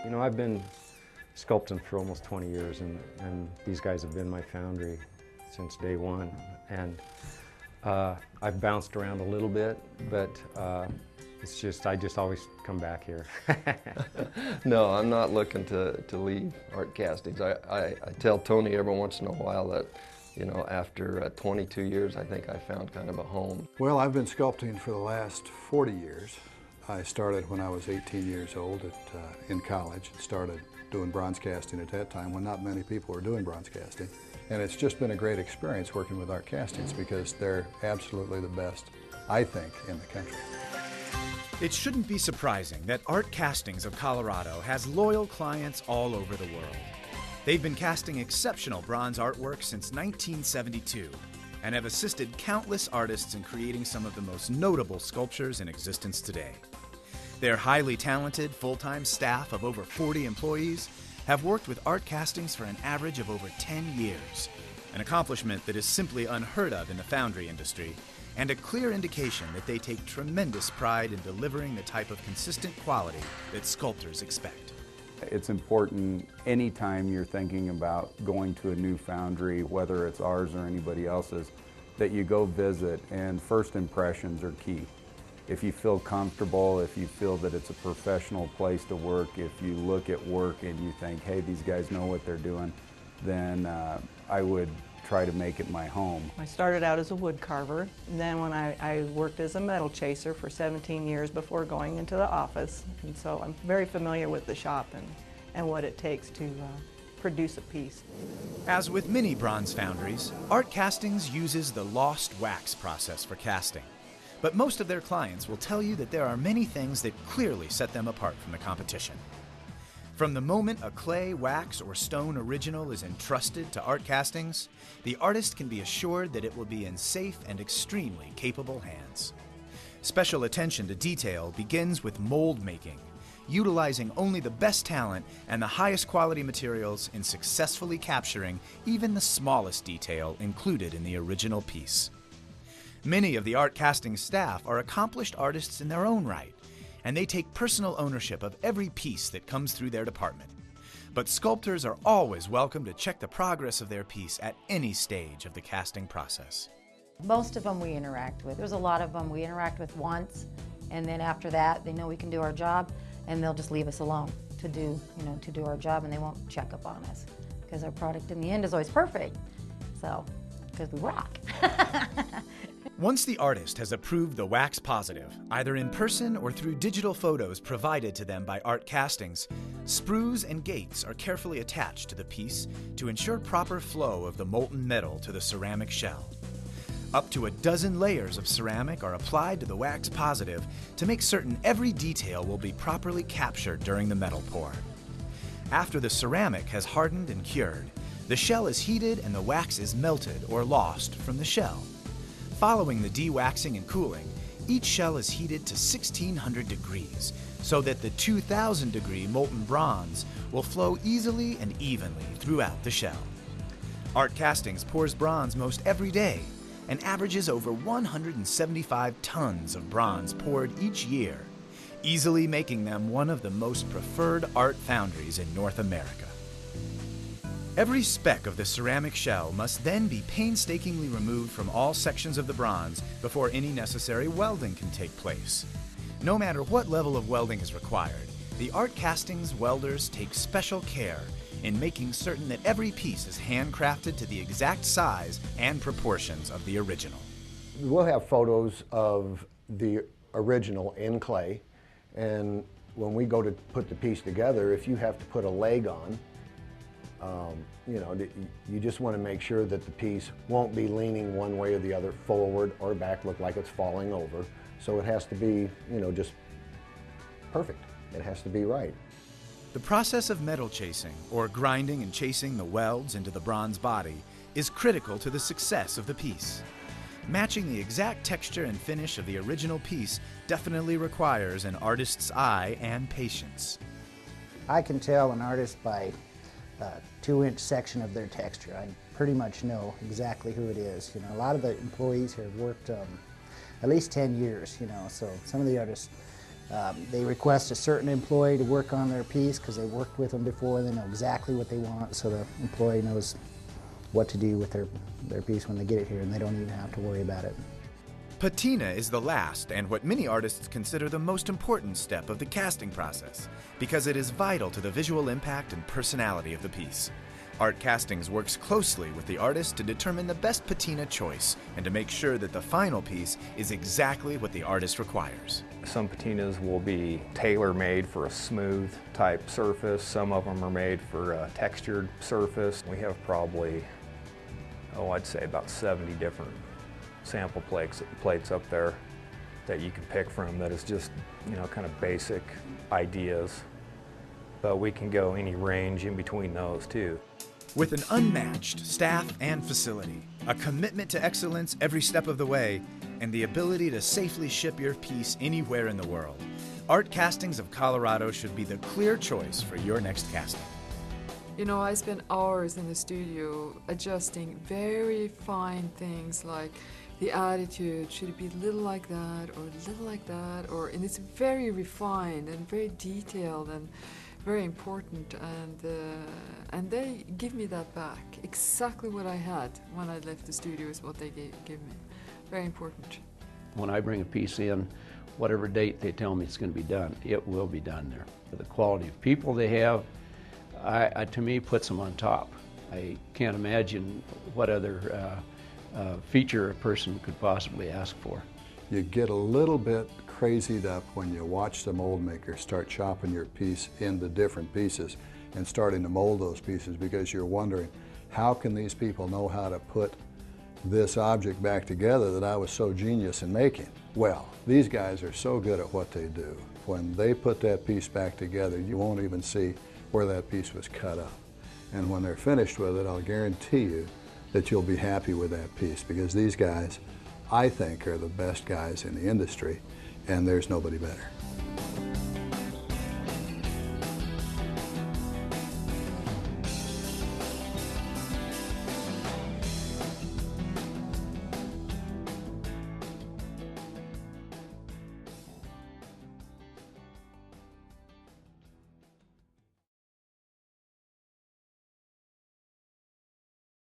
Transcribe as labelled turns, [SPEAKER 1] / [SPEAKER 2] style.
[SPEAKER 1] You know, I've been sculpting for almost 20 years, and these guys have been my foundry since day one. And I've bounced around a little bit, but it's just, I just always come back here.
[SPEAKER 2] No, I'm not looking to leave Artcastings. I tell Tony every once in a while that, you know, after 22 years, I think I found kind of a home.
[SPEAKER 3] Well, I've been sculpting for the last 40 years. I started when I was 18 years old in college and started doing bronze casting at that time when not many people were doing bronze casting. And it's just been a great experience working with Artcastings because they're absolutely the best, I think, in the country.
[SPEAKER 4] It shouldn't be surprising that Artcastings of Colorado has loyal clients all over the world. They've been casting exceptional bronze artwork since 1972 and have assisted countless artists in creating some of the most notable sculptures in existence today. Their highly talented full-time staff of over 40 employees have worked with Artcastings for an average of over 10 years, an accomplishment that is simply unheard of in the foundry industry, and a clear indication that they take tremendous pride in delivering the type of consistent quality that sculptors expect.
[SPEAKER 5] It's important anytime you're thinking about going to a new foundry, whether it's ours or anybody else's, that you go visit, and first impressions are key. If you feel comfortable, if you feel that it's a professional place to work, if you look at work and you think, hey, these guys know what they're doing, then I would try to make it my home.
[SPEAKER 6] I started out as a wood carver, and then when I worked as a metal chaser for 17 years before going into the office, and so I'm very familiar with the shop and what it takes to produce a piece.
[SPEAKER 4] As with many bronze foundries, Artcastings uses the lost wax process for casting. But most of their clients will tell you that there are many things that clearly set them apart from the competition. From the moment a clay, wax, or stone original is entrusted to Artcastings, the artist can be assured that it will be in safe and extremely capable hands. Special attention to detail begins with mold making, utilizing only the best talent and the highest quality materials in successfully capturing even the smallest detail included in the original piece. Many of the Artcastings staff are accomplished artists in their own right, and they take personal ownership of every piece that comes through their department. But sculptors are always welcome to check the progress of their piece at any stage of the casting process.
[SPEAKER 7] Most of them we interact with. There's a lot of them we interact with once, and then after that they know we can do our job, and they'll just leave us alone to do our job, and they won't check up on us because our product in the end is always perfect. So, because we rock.
[SPEAKER 4] Once the artist has approved the wax positive, either in person or through digital photos provided to them by Artcastings, sprues and gates are carefully attached to the piece to ensure proper flow of the molten metal to the ceramic shell. Up to a dozen layers of ceramic are applied to the wax positive to make certain every detail will be properly captured during the metal pour. After the ceramic has hardened and cured, the shell is heated and the wax is melted or lost from the shell. Following the de-waxing and cooling, each shell is heated to 1600 degrees so that the 2000 degree molten bronze will flow easily and evenly throughout the shell. Artcastings pours bronze most every day and averages over 175 tons of bronze poured each year, easily making them one of the most preferred art foundries in North America. Every speck of the ceramic shell must then be painstakingly removed from all sections of the bronze before any necessary welding can take place. No matter what level of welding is required, the Artcastings welders take special care in making certain that every piece is handcrafted to the exact size and proportions of the original.
[SPEAKER 8] We'll have photos of the original in clay, and when we go to put the piece together, if you have to put a leg on, you just want to make sure that the piece won't be leaning one way or the other, forward or back, look like it's falling over. So it has to be, just perfect. It has to be right.
[SPEAKER 4] The process of metal chasing, or grinding and chasing the welds into the bronze body, is critical to the success of the piece. Matching the exact texture and finish of the original piece definitely requires an artist's eye and patience.
[SPEAKER 9] I can tell an artist by a 2-inch section of their texture. I pretty much know exactly who it is. A lot of the employees here have worked at least 10 years, so some of the artists They request a certain employee to work on their piece because they worked with them before. They know exactly what they want, so the employee knows what to do with their piece when they get it here, and they don't even have to worry about it.
[SPEAKER 4] Patina is the last and what many artists consider the most important step of the casting process because it is vital to the visual impact and personality of the piece. Artcastings works closely with the artist to determine the best patina choice and to make sure that the final piece is exactly what the artist requires.
[SPEAKER 10] Some patinas will be tailor-made for a smooth type surface. Some of them are made for a textured surface. We have probably, I'd say about 70 different sample plates up there that you can pick from that is just, kind of basic ideas. But we can go any range in between those too.
[SPEAKER 4] With an unmatched staff and facility, a commitment to excellence every step of the way, and the ability to safely ship your piece anywhere in the world, Artcastings of Colorado should be the clear choice for your next casting.
[SPEAKER 11] I spend hours in the studio adjusting very fine things like the attitude, should it be a little like that or a little like that, and it's very refined and very detailed and very important, and they give me that back. Exactly what I had when I left the studio is what they give me. Very important.
[SPEAKER 12] When I bring a piece in, whatever date they tell me it's going to be done, it will be done there. The quality of people they have, to me, puts them on top. I can't imagine what other feature a person could possibly ask for.
[SPEAKER 3] You get a little bit crazied up when you watch the mold maker start chopping your piece into different pieces and starting to mold those pieces, because you're wondering, how can these people know how to put this object back together that I was so genius in making? Well, these guys are so good at what they do. When they put that piece back together, you won't even see where that piece was cut up. And when they're finished with it, I'll guarantee you that you'll be happy with that piece, because these guys, I think, are the best guys in the industry, and there's nobody better.